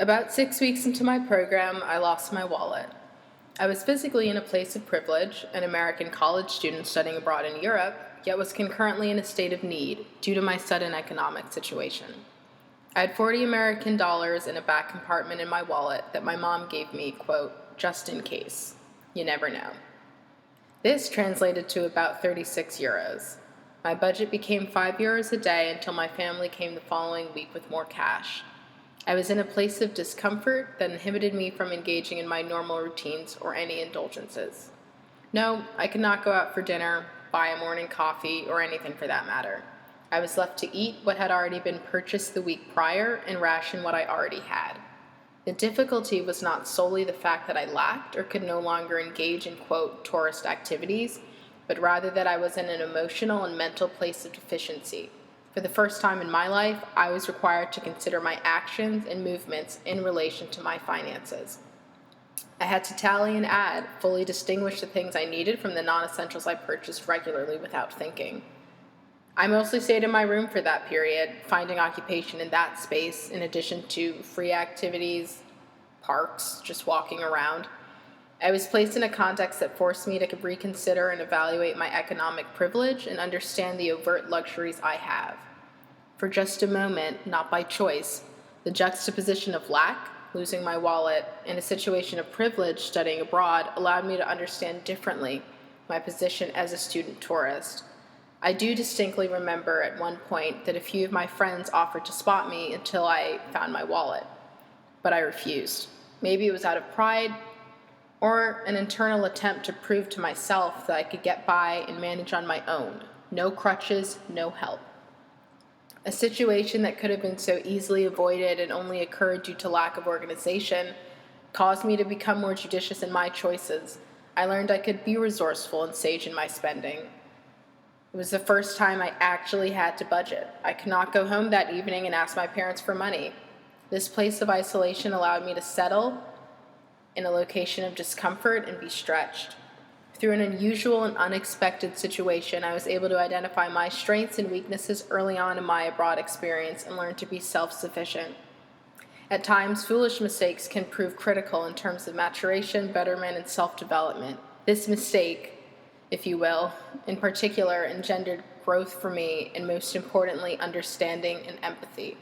About 6 weeks into my program, I lost my wallet. I was physically in a place of privilege, an American college student studying abroad in Europe, yet was concurrently in a state of need due to my sudden economic situation. I had 40 American dollars in a back compartment in my wallet that my mom gave me, quote, just in case. You never know. This translated to about 36 euros. My budget became 5 euros a day until my family came the following week with more cash. I was in a place of discomfort that inhibited me from engaging in my normal routines or any indulgences. No, I could not go out for dinner, buy a morning coffee, or anything for that matter. I was left to eat what had already been purchased the week prior and ration what I already had. The difficulty was not solely the fact that I lacked or could no longer engage in, quote, tourist activities, but rather that I was in an emotional and mental place of deficiency. For the first time in my life, I was required to consider my actions and movements in relation to my finances. I had to tally and add, fully distinguish the things I needed from the non-essentials I purchased regularly without thinking. I mostly stayed in my room for that period, finding occupation in that space in addition to free activities, parks, just walking around. I was placed in a context that forced me to reconsider and evaluate my economic privilege and understand the overt luxuries I have. For just a moment, not by choice, the juxtaposition of lack, losing my wallet, and a situation of privilege studying abroad allowed me to understand differently my position as a student tourist. I do distinctly remember at one point that a few of my friends offered to spot me until I found my wallet, but I refused. Maybe it was out of pride or an internal attempt to prove to myself that I could get by and manage on my own. No crutches, no help. A situation that could have been so easily avoided and only occurred due to lack of organization caused me to become more judicious in my choices. I learned I could be resourceful and sage in my spending. It was the first time I actually had to budget. I could not go home that evening and ask my parents for money. This place of isolation allowed me to settle in a location of discomfort and be stretched. Through an unusual and unexpected situation, I was able to identify my strengths and weaknesses early on in my abroad experience and learn to be self-sufficient. At times, foolish mistakes can prove critical in terms of maturation, betterment, and self-development. This mistake, if you will, in particular, engendered growth for me and most importantly, understanding and empathy.